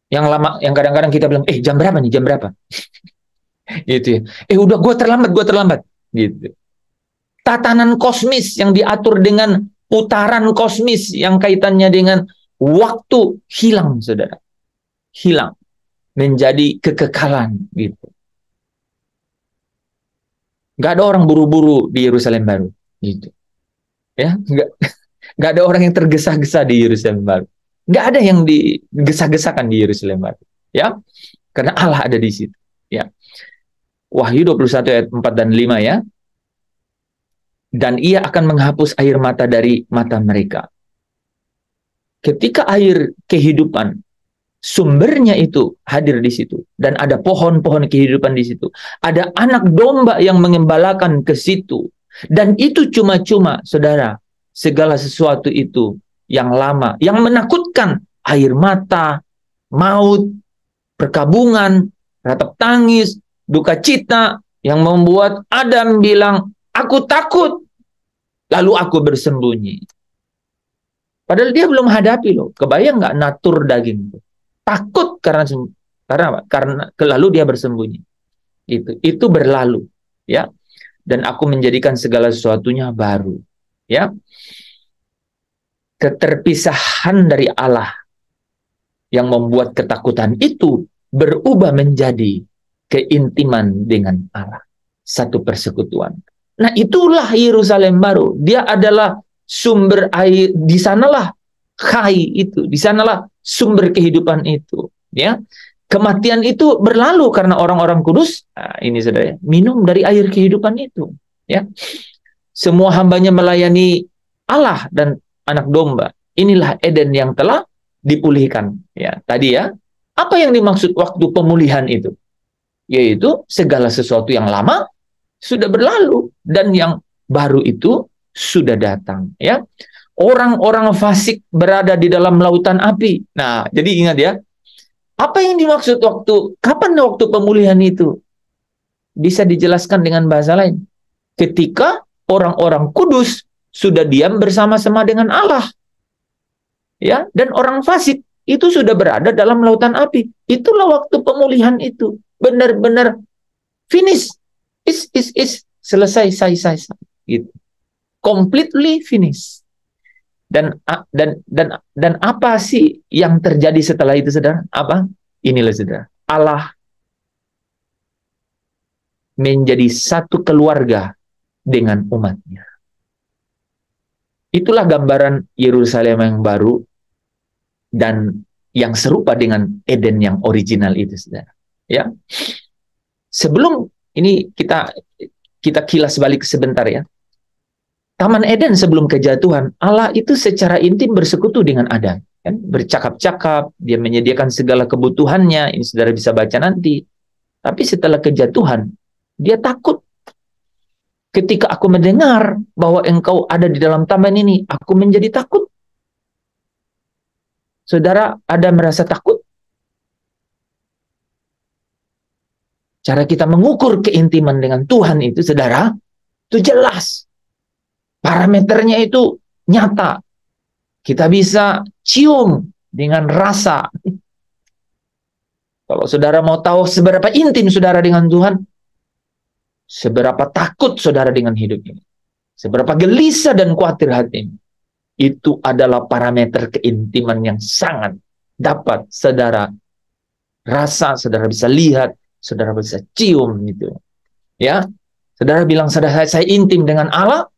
yang lama, yang kadang-kadang kita bilang, jam berapa nih, jam berapa? Gitu ya. Udah, gue terlambat, gitu. Tatanan kosmis yang diatur dengan putaran kosmis yang kaitannya dengan waktu hilang, saudara. Hilang. Menjadi kekekalan, gitu. Nggak ada orang buru-buru di Yerusalem baru, gitu. Ya, nggak ada orang yang tergesa-gesa di Yerusalem baru. Nggak ada yang digesa-gesakan di Yerusalem baru. Ya, karena Allah ada di situ. Ya. Wahyu 21 ayat 4 dan 5 ya. Dan ia akan menghapus air mata dari mata mereka. Ketika air kehidupan sumbernya itu hadir di situ dan ada pohon-pohon kehidupan di situ, ada anak domba yang mengembalakan ke situ, dan itu cuma-cuma, saudara, segala sesuatu itu yang lama, yang menakutkan, air mata, maut, perkabungan, ratap tangis, duka cita, yang membuat Adam bilang, aku takut, lalu aku bersembunyi. Padahal dia belum hadapi loh. Kebayang nggak natur daging itu? Takut karena apa? Karena lalu dia bersembunyi. Itu berlalu, ya. Dan aku menjadikan segala sesuatunya baru, ya. Keterpisahan dari Allah yang membuat ketakutan itu berubah menjadi keintiman dengan Allah. Satu persekutuan. Nah, itulah Yerusalem baru. Dia adalah sumber air, di sanalah khai itu, di sanalah sumber kehidupan itu, ya. Kematian itu berlalu karena orang-orang kudus, ini saudara, minum dari air kehidupan itu, ya. Semua hambanya melayani Allah dan anak domba. Inilah Eden yang telah dipulihkan, ya. Tadi ya, apa yang dimaksud waktu pemulihan itu? Yaitu segala sesuatu yang lama sudah berlalu dan yang baru itu sudah datang, ya. Orang-orang fasik berada di dalam lautan api. Nah, jadi ingat ya, apa yang dimaksud kapan waktu pemulihan itu? Bisa dijelaskan dengan bahasa lain. Ketika orang-orang kudus sudah diam bersama-sama dengan Allah, ya, dan orang fasik itu sudah berada dalam lautan api. Itulah waktu pemulihan itu. Benar-benar finish. Is selesai, gitu. Completely finish. Dan apa sih yang terjadi setelah itu, saudara? Apa? Inilah, saudara. Allah menjadi satu keluarga dengan umatnya. Itulah gambaran Yerusalem yang baru dan yang serupa dengan Eden yang original itu, saudara. Ya. Sebelum ini kita kilas balik sebentar ya. Taman Eden sebelum kejatuhan, Allah itu secara intim bersekutu dengan Adam, kan? Bercakap-cakap, dia menyediakan segala kebutuhannya, ini saudara bisa baca nanti. Tapi setelah kejatuhan, dia takut. Ketika aku mendengar bahwa engkau ada di dalam taman ini, aku menjadi takut. Saudara, ada merasa takut? Cara kita mengukur keintiman dengan Tuhan itu, saudara, itu jelas. Parameternya itu nyata. Kita bisa cium dengan rasa. Kalau saudara mau tahu seberapa intim saudara dengan Tuhan, seberapa takut saudara dengan hidup ini, seberapa gelisah dan khawatir hati, itu adalah parameter keintiman yang sangat dapat saudara rasa, saudara bisa lihat, saudara bisa cium gitu. Ya. Saudara bilang, saudara, saya intim dengan Allah.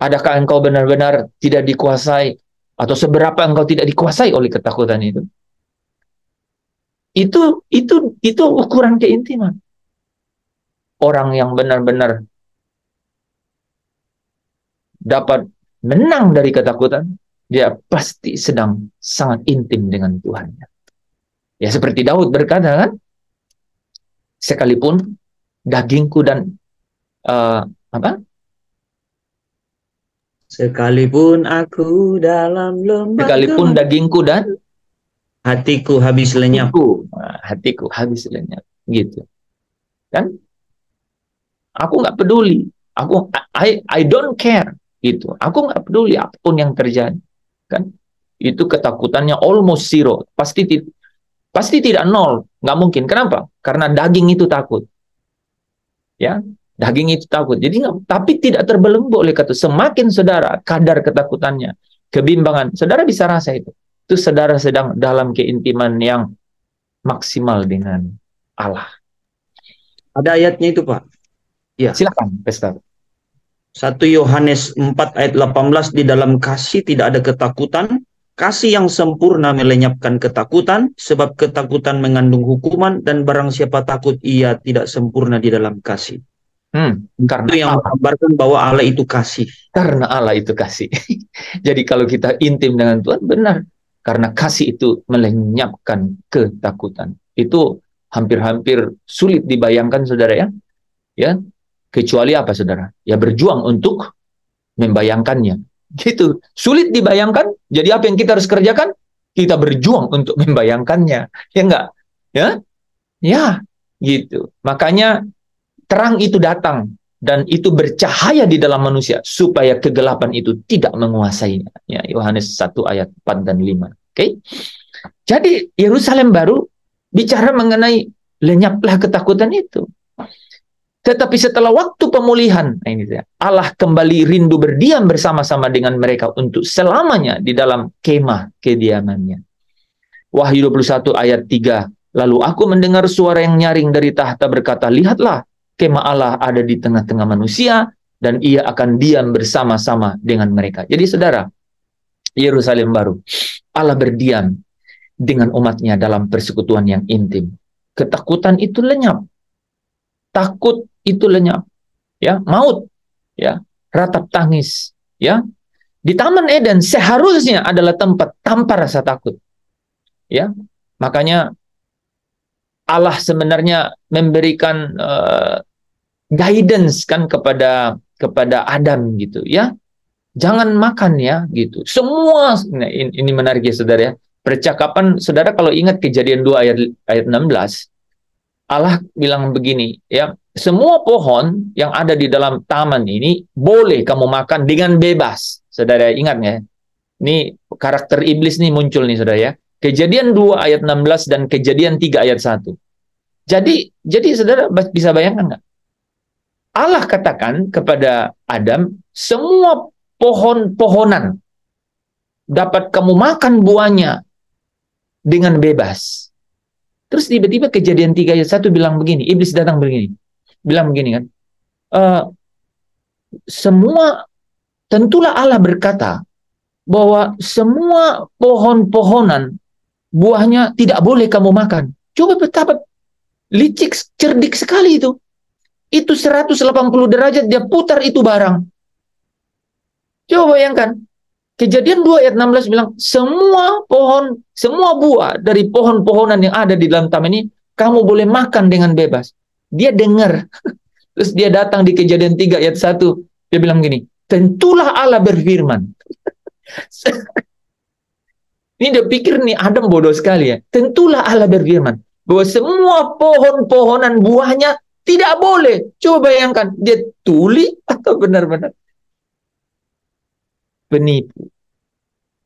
Adakah engkau benar-benar tidak dikuasai, atau seberapa engkau tidak dikuasai oleh ketakutan itu? Itu ukuran keintiman. Orang yang benar-benar dapat menang dari ketakutan, dia pasti sedang sangat intim dengan Tuhannya. Ya seperti Daud berkata kan, sekalipun dagingku dan apa? Sekalipun aku dalam lembah Sekalipun dagingku dan hatiku habis lenyap. Hatiku habis lenyap, gitu. Kan? Aku nggak peduli. I don't care, gitu. Aku nggak peduli apapun yang terjadi. Kan? Itu ketakutannya almost zero. Pasti tidak nol, nggak mungkin. Kenapa? Karena daging itu takut. Ya, daging itu takut. Jadi tapi tidak terbelenggu oleh kata. Semakin saudara kadar ketakutannya, kebimbangan, saudara bisa rasa itu. Itu saudara sedang dalam keintiman yang maksimal dengan Allah. Ada ayatnya itu, Pak. Ya. Silakan, Pastor. 1 Yohanes 4 ayat 18, di dalam kasih tidak ada ketakutan. Kasih yang sempurna melenyapkan ketakutan, sebab ketakutan mengandung hukuman, dan barang siapa takut ia tidak sempurna di dalam kasih. Karena itu yang menggambarkan bahwa Allah itu kasih. Karena Allah itu kasih. Jadi kalau kita intim dengan Tuhan, benar. Karena kasih itu melenyapkan ketakutan. Itu hampir-hampir sulit dibayangkan, saudara ya. Ya, kecuali apa, saudara? Ya berjuang untuk membayangkannya. Gitu. Sulit dibayangkan. Jadi apa yang kita harus kerjakan? Kita berjuang untuk membayangkannya. Ya enggak? Ya? Ya, gitu. Makanya terang itu datang dan itu bercahaya di dalam manusia supaya kegelapan itu tidak menguasainya. Ya, Yohanes 1 ayat 4 dan 5. Oke. Jadi Yerusalem baru bicara mengenai lenyaplah ketakutan itu. Tetapi setelah waktu pemulihan, nah ini Allah kembali rindu berdiam bersama-sama dengan mereka untuk selamanya di dalam kemah kediamannya. Wahyu 21 ayat 3. Lalu aku mendengar suara yang nyaring dari tahta berkata, lihatlah, kemah Allah ada di tengah-tengah manusia, dan ia akan diam bersama-sama dengan mereka. Jadi saudara, Yerusalem baru, Allah berdiam dengan umatnya dalam persekutuan yang intim. Ketakutan itu lenyap. Takut itu lenyap. Ya, maut, ya, ratap tangis, ya. Di Taman Eden seharusnya adalah tempat tanpa rasa takut. Ya. Makanya Allah sebenarnya memberikan guidance kan kepada Adam gitu ya. Jangan makan ya gitu. Semua nah, ini menarik ya saudara ya. Percakapan saudara kalau ingat Kejadian 2 ayat 16, Allah bilang begini ya, semua pohon yang ada di dalam taman ini boleh kamu makan dengan bebas. Saudara ingat ya? Ini karakter iblis nih muncul nih saudara ya. Kejadian 2 ayat 16 dan Kejadian 3 ayat 1. Jadi saudara bisa bayangkan nggak? Allah katakan kepada Adam, semua pohon-pohonan dapat kamu makan buahnya dengan bebas. Terus tiba-tiba Kejadian 3 ayat 1 bilang begini, iblis datang begini. Bilang begini kan, tentulah Allah berkata bahwa semua pohon-pohonan buahnya tidak boleh kamu makan. Coba betapa licik, cerdik sekali itu. Itu 180 derajat dia putar itu barang. Coba bayangkan. Kejadian 2 ayat 16 bilang, semua buah dari pohon-pohonan yang ada di dalam taman ini, kamu boleh makan dengan bebas. Dia dengar. Terus dia datang di Kejadian 3 ayat 1, dia bilang gini, tentulah Allah berfirman. Ini dia pikir nih Adam bodoh sekali ya. Tentulah Allah berfirman bahwa semua pohon-pohonan buahnya tidak boleh. Coba bayangkan, dia tuli atau benar-benar penipu.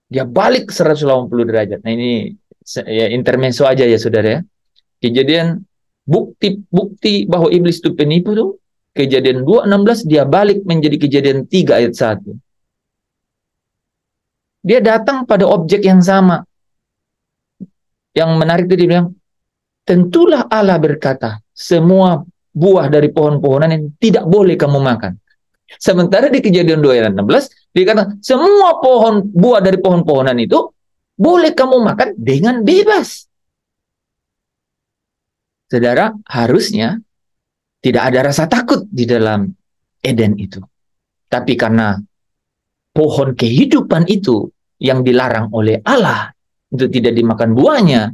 Dia balik 180 derajat. Nah ini ya intermezzo aja ya saudara ya. Kejadian bukti bahwa iblis itu penipu tuh. Kejadian 2:16 dia balik menjadi Kejadian 3 ayat 1. Dia datang pada objek yang sama. Yang menarik itu dia bilang, tentulah Allah berkata, semua buah dari pohon-pohonan yang tidak boleh kamu makan. Sementara di Kejadian 2 ayat 16, dikatakan semua buah dari pohon-pohonan itu boleh kamu makan dengan bebas. Saudara, harusnya tidak ada rasa takut di dalam Eden itu. Tapi karena pohon kehidupan itu yang dilarang oleh Allah untuk tidak dimakan buahnya.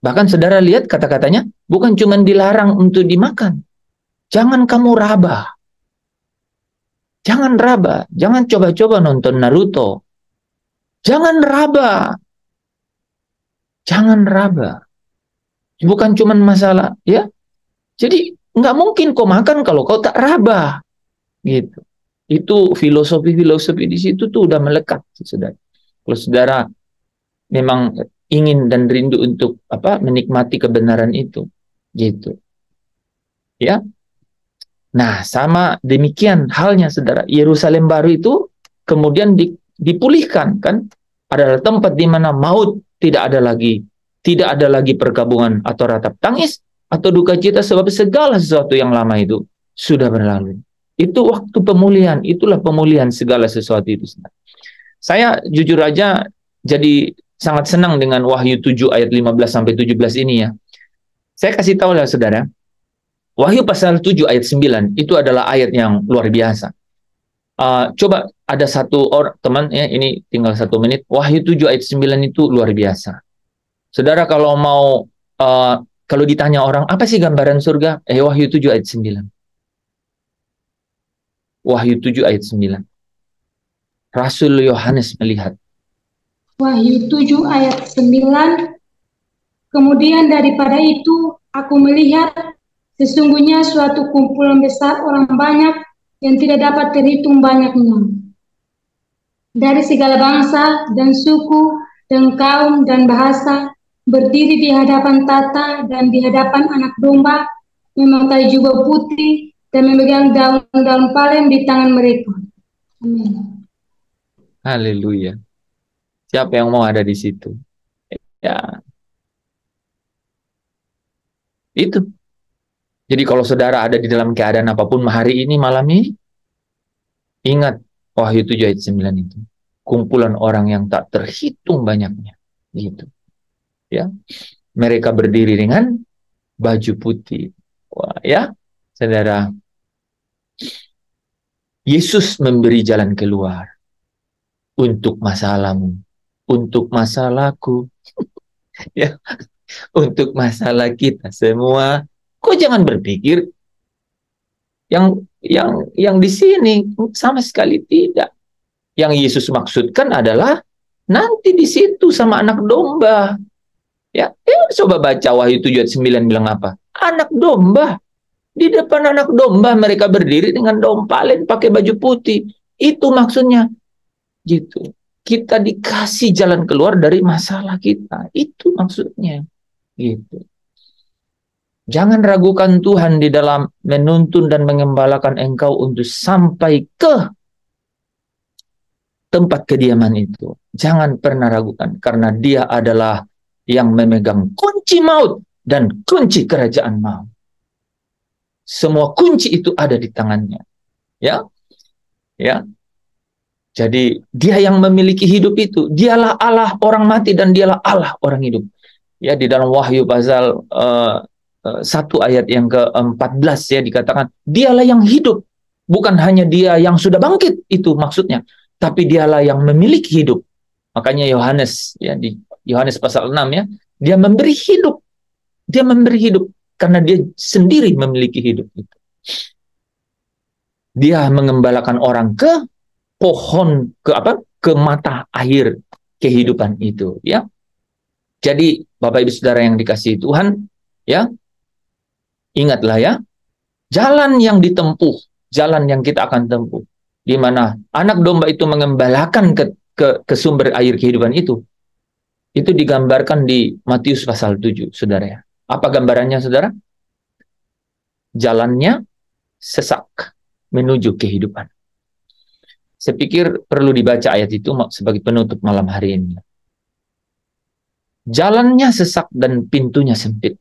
Bahkan saudara lihat kata-katanya, bukan cuma dilarang untuk dimakan. Jangan kamu raba. Jangan raba. Jangan coba-coba nonton Naruto. Jangan raba. Jangan raba. Bukan cuma masalah, ya. Jadi nggak mungkin kau makan kalau kau tak raba. Gitu. Itu filosofi-filosofi di situ tuh udah melekat, saudara. Kalau saudara memang ingin dan rindu untuk menikmati kebenaran itu, gitu. Ya. Nah, sama demikian halnya, saudara. Yerusalem baru itu kemudian dipulihkan, kan? Adalah tempat di mana maut tidak ada lagi perkabungan atau ratap tangis atau duka cita, sebab segala sesuatu yang lama itu sudah berlalu. Itu waktu pemulihan, itulah pemulihan segala sesuatu itu, saudara. Saya jujur aja jadi sangat senang dengan Wahyu 7 ayat 15 sampai 17 ini, ya. Saya kasih tahu lah, saudara. Wahyu pasal 7 ayat 9 itu adalah ayat yang luar biasa. Coba ada satu orang, teman, ya, ini tinggal 1 menit. Wahyu 7 ayat 9 itu luar biasa. Saudara kalau mau, kalau ditanya orang, apa sih gambaran surga? Wahyu 7 ayat 9. Wahyu 7 ayat 9. Rasul Yohanes melihat. Wahyu 7 ayat 9. Kemudian daripada itu aku melihat sesungguhnya suatu kumpulan besar orang banyak yang tidak dapat terhitung banyaknya, dari segala bangsa dan suku dan kaum dan bahasa, berdiri di hadapan tata dan di hadapan Anak Domba, memakai jubah putih dan memegang daun-daun palem di tangan mereka. Amin. Haleluya. Siapa yang mau ada di situ? Ya. Itu. Jadi kalau saudara ada di dalam keadaan apapun hari ini, malam ini, ingat Wahyu 7 ayat 9 itu. Kumpulan orang yang tak terhitung banyaknya. Gitu. Ya. Mereka berdiri dengan baju putih. Wah, ya, saudara. Yesus memberi jalan keluar untuk masalahmu, untuk masalahku, ya, untuk masalah kita semua. Kok jangan berpikir yang di sini, sama sekali tidak. Yang Yesus maksudkan adalah nanti di situ sama Anak Domba. Ya, coba baca Wahyu 7 ayat 9 bilang apa? Anak Domba. Di depan Anak Domba mereka berdiri dengan daun palen pakai baju putih. Itu maksudnya. Gitu. Kita dikasih jalan keluar dari masalah kita. Itu maksudnya. Gitu. Jangan ragukan Tuhan di dalam menuntun dan mengembalakan engkau untuk sampai ke tempat kediaman itu. Jangan pernah ragukan, karena Dia adalah yang memegang kunci maut dan kunci kerajaan maut. Semua kunci itu ada di tangannya. Ya. Ya. Jadi Dia yang memiliki hidup itu. Dialah Allah orang mati dan Dialah Allah orang hidup. Ya, di dalam Wahyu pasal 1 ayat yang ke-14 ya dikatakan, Dialah yang hidup. Bukan hanya Dia yang sudah bangkit, itu maksudnya. Tapi Dialah yang memiliki hidup. Makanya Yohanes, ya, di Yohanes pasal 6 ya, Dia memberi hidup. Dia memberi hidup karena Dia sendiri memiliki hidup itu. Dia mengembalakan orang ke pohon, ke mata air kehidupan itu, ya. Jadi Bapak Ibu Saudara yang dikasihi Tuhan, ya, ingatlah ya, jalan yang ditempuh, jalan yang kita akan tempuh, di mana Anak Domba itu mengembalakan ke sumber air kehidupan itu digambarkan di Matius pasal 7, saudara ya. Apa gambarannya, saudara? Jalannya sesak menuju kehidupan. Saya pikir perlu dibaca ayat itu sebagai penutup malam hari ini. Jalannya sesak dan pintunya sempit.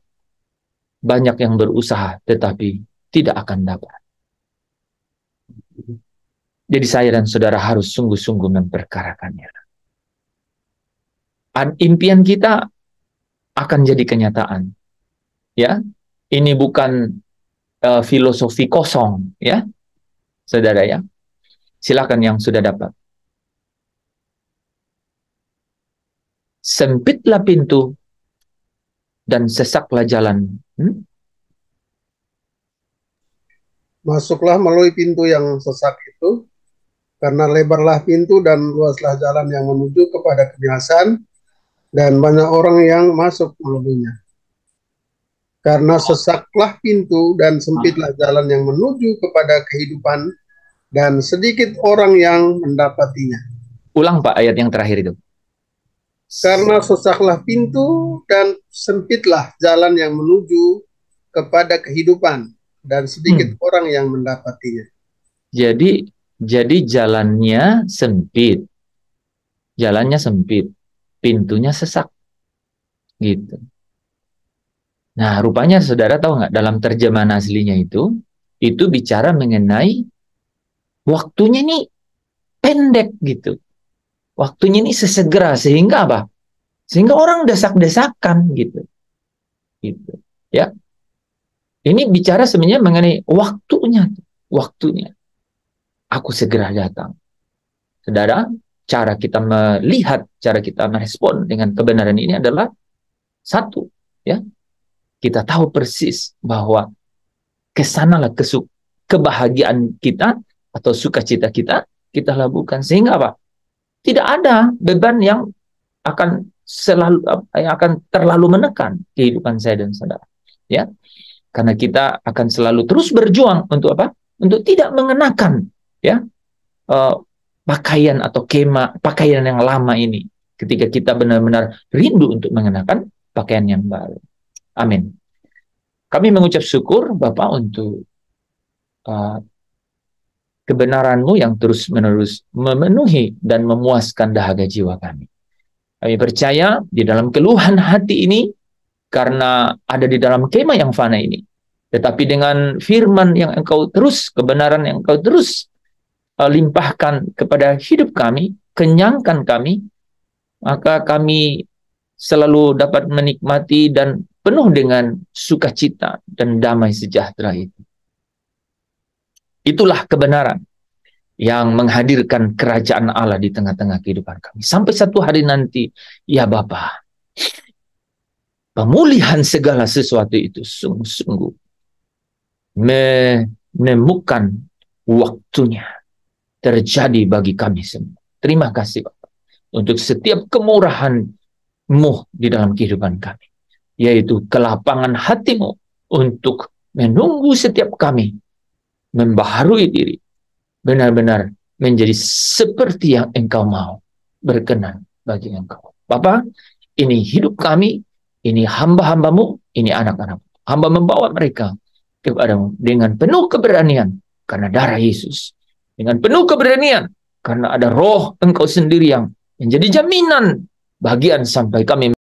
Banyak yang berusaha tetapi tidak akan dapat. Jadi saya dan saudara harus sungguh-sungguh memperkarakannya. Impian kita akan jadi kenyataan. Ya, ini bukan filosofi kosong, ya, saudara ya. Silakan yang sudah dapat. sempitlah pintu dan sesaklah jalan. Masuklah melalui pintu yang sesak itu, karena lebarlah pintu dan luaslah jalan yang menuju kepada kebinasaan, dan banyak orang yang masuk melaluinya. Karena sesaklah pintu dan sempitlah jalan yang menuju kepada kehidupan, dan sedikit orang yang mendapatinya. Ulang Pak ayat yang terakhir itu. Karena sesaklah pintu dan sempitlah jalan yang menuju kepada kehidupan, dan sedikit orang yang mendapatinya. Jadi jalannya sempit. Jalannya sempit. Pintunya sesak. Gitu. Nah, rupanya saudara tahu nggak, dalam terjemahan aslinya itu bicara mengenai waktunya ini pendek gitu. Waktunya ini sesegera, sehingga apa? Sehingga orang desak-desakan gitu. Gitu. Ya. Ini bicara sebenarnya mengenai waktunya. Waktunya. Aku segera datang. Saudara, cara kita melihat, cara kita merespon dengan kebenaran ini adalah satu, ya. Kita tahu persis bahwa kesanalah kebahagiaan kita atau sukacita kita lakukan, sehingga apa? Tidak ada beban yang akan terlalu menekan kehidupan saya dan saudara, ya. Karena kita akan selalu terus berjuang untuk apa? Untuk tidak mengenakan, ya, pakaian atau pakaian yang lama ini, ketika kita benar-benar rindu untuk mengenakan pakaian yang baru. Amin. Kami mengucap syukur Bapak untuk kebenaran-Mu yang terus-menerus memenuhi dan memuaskan dahaga jiwa kami. Kami percaya di dalam keluhan hati ini, karena ada di dalam kemah yang fana ini, tetapi dengan firman yang Engkau terus, kebenaran yang Engkau terus limpahkan kepada hidup kami, kenyangkan kami, maka kami selalu dapat menikmati dan penuh dengan sukacita dan damai sejahtera itu. Itulah kebenaran yang menghadirkan kerajaan Allah di tengah-tengah kehidupan kami. Sampai satu hari nanti, ya Bapa, pemulihan segala sesuatu itu sungguh-sungguh menemukan waktunya terjadi bagi kami semua. Terima kasih Bapak untuk setiap kemurahan-Mu di dalam kehidupan kami, yaitu kelapangan hati-Mu untuk menunggu setiap kami membaharui diri, benar-benar menjadi seperti yang Engkau mau, berkenan bagi Engkau. Bapak, ini hidup kami, ini hamba-hamba-Mu, ini anak-anak. Hamba membawa mereka kepada-Mu dengan penuh keberanian karena darah Yesus. Dengan penuh keberanian karena ada roh Engkau sendiri yang menjadi jaminan bagian sampai kami